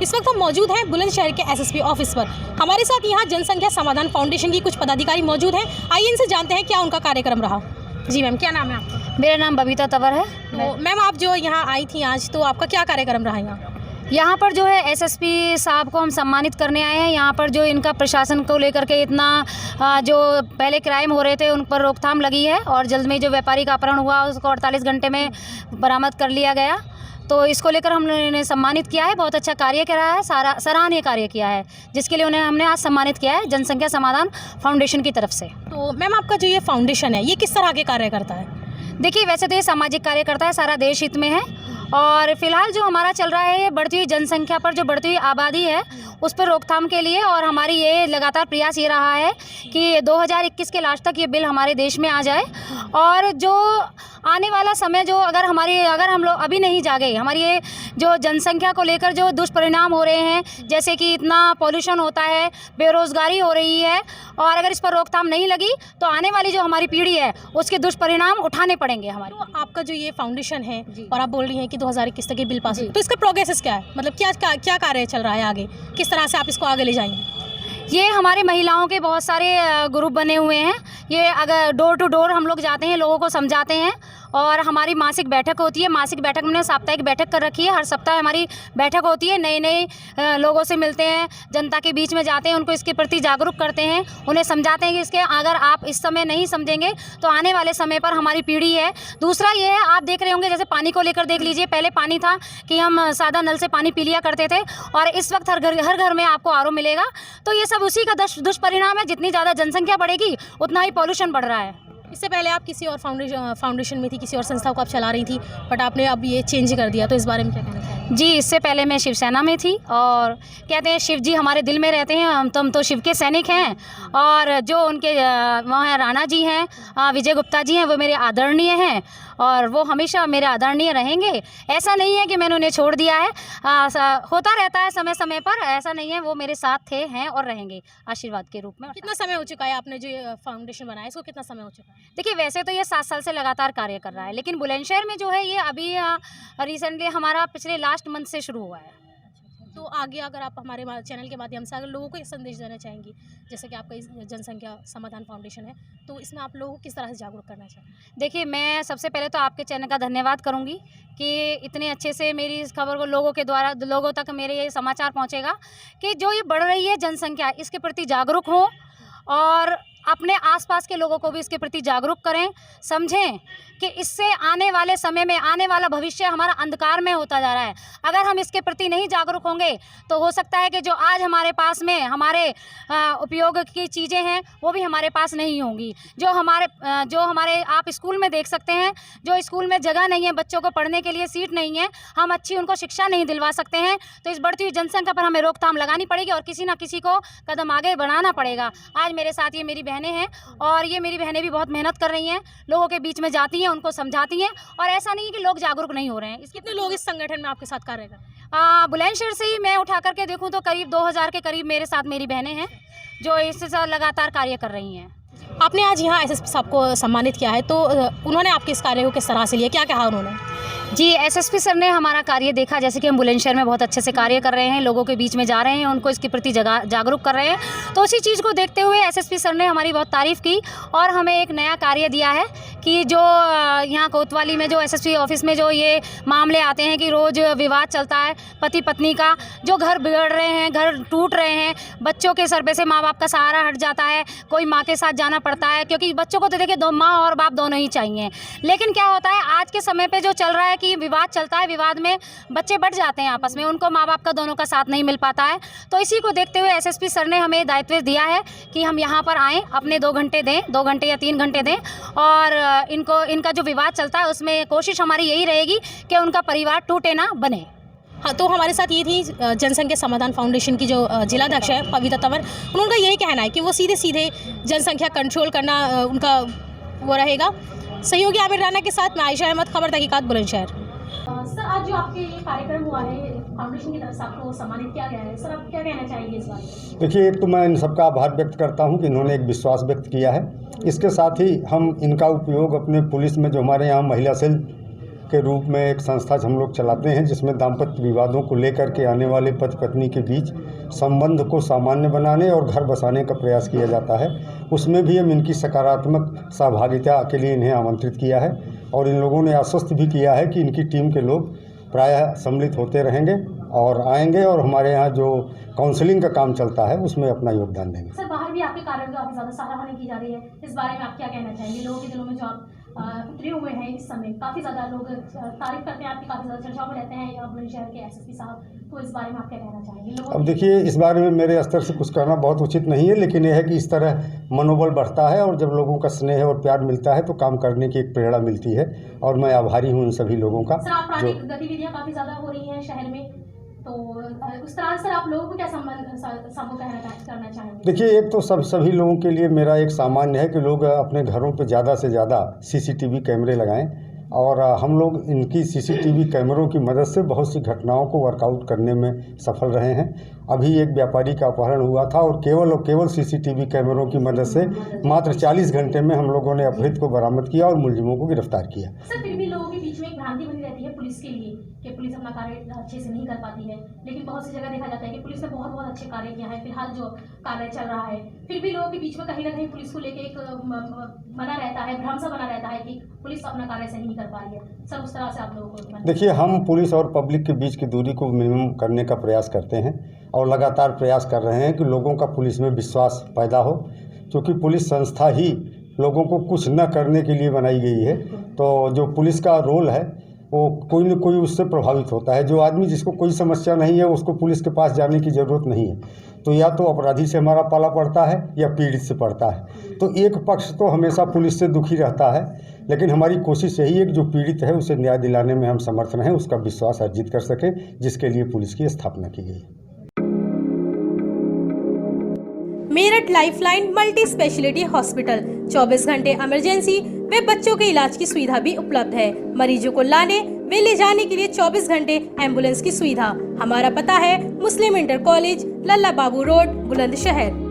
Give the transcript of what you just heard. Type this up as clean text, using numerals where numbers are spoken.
इस वक्त हम मौजूद हैं बुलंदशहर के एसएसपी ऑफिस पर। हमारे साथ यहाँ जनसंख्या समाधान फाउंडेशन की कुछ पदाधिकारी मौजूद हैं। आइए इनसे जानते हैं क्या उनका कार्यक्रम रहा। जी मैम, क्या नाम है आपका? मेरा नाम बबीता तंवर है। तो मैम, आप जो यहाँ आई थी आज, तो आपका क्या कार्यक्रम रहा यहाँ? यहाँ पर जो है एसएसपी साहब को हम सम्मानित करने आए हैं। यहाँ पर जो इनका प्रशासन को लेकर के इतना जो पहले क्राइम हो रहे थे उन पर रोकथाम लगी है और जल्द में जो व्यापारी का अपहरण हुआ उसको 48 घंटे में बरामद कर लिया गया। तो इसको लेकर हमने इन्हें सम्मानित किया है। बहुत अच्छा कार्य करा है, सारा सराहनीय कार्य किया है, जिसके लिए उन्हें हमने आज सम्मानित किया है जनसंख्या समाधान फाउंडेशन की तरफ से। तो मैम, आपका जो ये फाउंडेशन है ये किस तरह के कार्य करता है? देखिए, वैसे तो ये सामाजिक कार्य करता है, सारा देश हित में है। और फिलहाल जो हमारा चल रहा है ये बढ़ती हुई जनसंख्या पर, जो बढ़ती हुई आबादी है उस पर रोकथाम के लिए, और हमारी ये लगातार प्रयास ये रहा है कि 2021 के लास्ट तक ये बिल हमारे देश में आ जाए। और जो आने वाला समय जो अगर हम लोग अभी नहीं जागे, हमारी ये जो जनसंख्या को लेकर जो दुष्परिणाम हो रहे हैं, जैसे कि इतना पॉल्यूशन होता है, बेरोज़गारी हो रही है, और अगर इस पर रोकथाम नहीं लगी तो आने वाली जो हमारी पीढ़ी है उसके दुष्परिणाम उठाने पड़ेंगे हमारे। तो आपका जो ये फाउंडेशन है और आप बोल रही हैं कि 2021 तक ये बिल पास हो, तो इसका प्रोग्रेस क्या है? मतलब क्या कार्य चल रहा है आगे, किस तरह से आप इसको आगे ले जाएंगे? ये हमारे महिलाओं के बहुत सारे ग्रुप बने हुए हैं। ये अगर डोर टू डोर हम लोग जाते हैं, लोगों को समझाते हैं, और हमारी मासिक बैठक होती है। मासिक बैठक में साप्ताहिक बैठक कर रखी है, हर सप्ताह हमारी बैठक होती है। नए लोगों से मिलते हैं, जनता के बीच में जाते हैं, उनको इसके प्रति जागरूक करते हैं, उन्हें समझाते हैं कि इसके अगर आप इस समय नहीं समझेंगे तो आने वाले समय पर हमारी पीढ़ी है। दूसरा ये है, आप देख रहे होंगे जैसे पानी को लेकर देख लीजिए, पहले पानी था कि हम सादा नल से पानी पी लिया करते थे, और इस वक्त हर घर में आपको आरओ मिलेगा। तो ये सब उसी का दुष्परिणाम है। जितनी ज़्यादा जनसंख्या बढ़ेगी उतना ही पॉल्यूशन बढ़ रहा है। इससे पहले आप किसी और फाउंडेशन में थी, किसी और संस्था को आप चला रही थी, बट आपने अब ये चेंज कर दिया, तो इस बारे में क्या कहना चाहिए? जी, इससे पहले मैं शिवसेना में थी, और कहते हैं शिव जी हमारे दिल में रहते हैं, हम तो शिव के सैनिक हैं। और जो उनके वहाँ राणा जी हैं, विजय गुप्ता जी हैं, वो मेरे आदरणीय हैं, और वो हमेशा मेरे आदरणीय रहेंगे। ऐसा नहीं है कि मैंने उन्हें छोड़ दिया है, होता रहता है समय समय पर, ऐसा नहीं है, वो मेरे साथ थे, हैं और रहेंगे आशीर्वाद के रूप में। कितना समय हो चुका है आपने जो ये फाउंडेशन बनाया, इसको कितना समय हो चुका है? देखिए, वैसे तो ये 7 साल से लगातार कार्य कर रहा है, लेकिन बुलंदशहर में जो है ये अभी रिसेंटली हमारा पिछले लास्ट मंथ से शुरू हुआ है। तो आगे अगर आप हमारे चैनल के माध्यम से अगर लोगों को एक संदेश देना चाहेंगी, जैसे कि आपका इस जनसंख्या समाधान फाउंडेशन है, तो इसमें आप लोगों को किस तरह से जागरूक करना चाहेंगे? देखिए, मैं सबसे पहले तो आपके चैनल का धन्यवाद करूंगी कि इतने अच्छे से मेरी इस खबर को लोगों तक मेरे ये समाचार पहुंचेगा कि जो ये बढ़ रही है जनसंख्या, इसके प्रति जागरूक हों, और अपने आसपास के लोगों को भी इसके प्रति जागरूक करें, समझें कि इससे आने वाले समय में आने वाला भविष्य हमारा अंधकार में होता जा रहा है। अगर हम इसके प्रति नहीं जागरूक होंगे तो हो सकता है कि जो आज हमारे पास में हमारे उपयोग की चीज़ें हैं वो भी हमारे पास नहीं होंगी। जो हमारे आप स्कूल में देख सकते हैं, जो स्कूल में जगह नहीं है, बच्चों को पढ़ने के लिए सीट नहीं है, हम अच्छी उनको शिक्षा नहीं दिलवा सकते हैं। तो इस बढ़ती हुई जनसंख्या पर हमें रोकथाम लगानी पड़ेगी और किसी ना किसी को कदम आगे बढ़ाना पड़ेगा। आज मेरे साथ ये मेरी बहनें हैं, और ये मेरी बहनें भी बहुत मेहनत कर रही हैं, लोगों के बीच में जाती हैं, उनको समझाती हैं, और ऐसा नहीं है कि लोग जागरूक नहीं हो रहे हैं। कितने लोग इस संगठन में आपके साथ कार्य कर रहे हैं? बुलंदशहर से ही मैं उठा करके देखूं तो करीब 2000 के करीब मेरे साथ मेरी बहनें हैं जो इससे साथ लगातार कार्य कर रही हैं। आपने आज यहाँ एसएसपी साहब को सम्मानित किया है, तो उन्होंने आपके इस कार्य को किस तरह से लिया, क्या कहा उन्होंने? जी, एसएसपी सर ने हमारा कार्य देखा, जैसे कि हम बुलंदशहर में बहुत अच्छे से कार्य कर रहे हैं, लोगों के बीच में जा रहे हैं, उनको इसके प्रति जागरूक कर रहे हैं। तो उसी चीज़ को देखते हुए एसएसपी सर ने हमारी बहुत तारीफ़ की और हमें एक नया कार्य दिया है कि जो यहाँ कोतवाली में जो एसएसपी ऑफिस में जो ये मामले आते हैं कि रोज़ विवाद चलता है पति पत्नी का, जो घर बिगड़ रहे हैं, घर टूट रहे हैं, बच्चों के सर पे से माँ बाप का सहारा हट जाता है, कोई माँ के साथ जाना पड़ता है, क्योंकि बच्चों को तो देखिए दो माँ और बाप दोनों ही चाहिए। लेकिन क्या होता है आज के समय पे जो चल रहा है कि विवाद चलता है, विवाद में बच्चे बढ़ जाते हैं आपस में, उनको माँ बाप का दोनों का साथ नहीं मिल पाता है। तो इसी को देखते हुए एसएसपी सर ने हमें दायित्व दिया है कि हम यहाँ पर आएँ, अपने 2 घंटे दें, 2 घंटे या 3 घंटे दें, और इनका जो विवाद चलता है उसमें कोशिश हमारी यही रहेगी कि उनका परिवार टूटे ना बने। हाँ, तो हमारे साथ ये थी जनसंख्या समाधान फाउंडेशन की जो जिलाध्यक्ष है बबीता तंवर। उनका यही कहना है कि वो सीधे सीधे जनसंख्या कंट्रोल करना उनका वो रहेगा। सहयोगी आमिर राणा के साथ मैं आयशा अहमद, खबर तहकीकात बुलंदशहर। सर, आज जो आपके ये कार्यक्रम हुआ है, फाउंडेशन की तरफ से आपको सम्मानित किया गया है, सर आप क्या कहना चाहेंगे इस बारे में? देखिए, एक तो मैं इन सबका आभार व्यक्त करता हूं कि इन्होंने एक विश्वास व्यक्त किया है। इसके साथ ही हम इनका उपयोग अपने पुलिस में जो हमारे यहाँ महिला सेल के रूप में एक संस्था हम लोग चलाते हैं, जिसमें दाम्पत्य विवादों को लेकर के आने वाले पति पत्नी के बीच संबंध को सामान्य बनाने और घर बसाने का प्रयास किया जाता है। उसमें भी हम इनकी सकारात्मक सहभागिता के लिए इन्हें आमंत्रित किया है और इन लोगों ने आश्वस्त भी किया है कि इनकी टीम के लोग प्रायः सम्मिलित होते रहेंगे और आएंगे और हमारे यहाँ जो काउंसलिंग का काम चलता है उसमें अपना योगदान देंगे। सर, बाहर भी आपके कार्यों की काफ़ी ज़्यादा सराहना की जा रही है, इस बारे में आप क्या कहना चाहेंगे? लोगों के दिलों में जो आप उतरे हुए हैं इस समय, काफ़ी ज़्यादा लोग तारीफ करते हैं आपकी, काफ़ी ज़्यादा चर्चाओं में रहते हैं बुलंदशहर के एसएसपी साहब, तो इस बारे में आप क्या कहना चाहेंगे? अब देखिए, इस बारे में मेरे स्तर से कुछ कहना बहुत उचित नहीं है, लेकिन यह है कि इस तरह मनोबल बढ़ता है और जब लोगों का स्नेह और प्यार मिलता है तो काम करने की एक प्रेरणा मिलती है और मैं आभारी हूँ उन सभी लोगों का। सर, आपराधिक गतिविधियाँ काफ़ी ज़्यादा हो रही हैं शहर में, तो उस तरह से आप लोगों को क्या सबको करना चाहेंगे? देखिए, एक तो सभी लोगों के लिए मेरा एक सामान्य है कि लोग अपने घरों पे ज़्यादा से ज़्यादा सीसीटीवी कैमरे लगाएं और हम लोग इनकी सीसीटीवी कैमरों की मदद से बहुत सी घटनाओं को वर्कआउट करने में सफल रहे हैं। अभी एक व्यापारी का अपहरण हुआ था और केवल सीसीटीवी कैमरों की मदद से मात्र 40 घंटे में हम लोगों ने अपहृत को बरामद किया और मुलजिमों को गिरफ्तार किया। सर, फिर भी लोगों के बीच में एक भ्रांति बनी रहती है पुलिस के लिए कि पुलिस अपना कार्य अच्छे से नहीं कर पाती है, लेकिन बहुत सी जगह देखा जाता है कि पुलिस ने बहुत अच्छे कार्य किया है। फिलहाल जो कार्य चल रहा है, फिर भी लोगों के बीच में कहीं ना कहीं पुलिस को लेकर एक बना रहता है, भ्रम सा बना रहता है कि पुलिस अपना कार्य सही नहीं कर पा रही है। सर, उस तरह से आप लोगों को देखिए, हम पुलिस और पब्लिक के बीच की दूरी को मिनिमम करने का प्रयास करते हैं और लगातार प्रयास कर रहे हैं कि लोगों का पुलिस में विश्वास पैदा हो, क्योंकि पुलिस संस्था ही लोगों को कुछ न करने के लिए बनाई गई है। तो जो पुलिस का रोल है वो कोई न कोई उससे प्रभावित होता है। जो आदमी जिसको कोई समस्या नहीं है उसको पुलिस के पास जाने की ज़रूरत नहीं है, तो या तो अपराधी से हमारा पाला पड़ता है या पीड़ित से पड़ता है। तो एक पक्ष तो हमेशा पुलिस से दुखी रहता है, लेकिन हमारी कोशिश यही है कि जो पीड़ित है उसे न्याय दिलाने में हम समर्थ रहें, उसका विश्वास अर्जित कर सकें, जिसके लिए पुलिस की स्थापना की गई है। Meerut lifeline multi speciality hospital 24 घंटे इमरजेंसी व बच्चों के इलाज की सुविधा भी उपलब्ध है। मरीजों को लाने वे ले जाने के लिए 24 घंटे एम्बुलेंस की सुविधा। हमारा पता है मुस्लिम इंटर कॉलेज, लल्ला बाबू रोड, बुलंदशहर।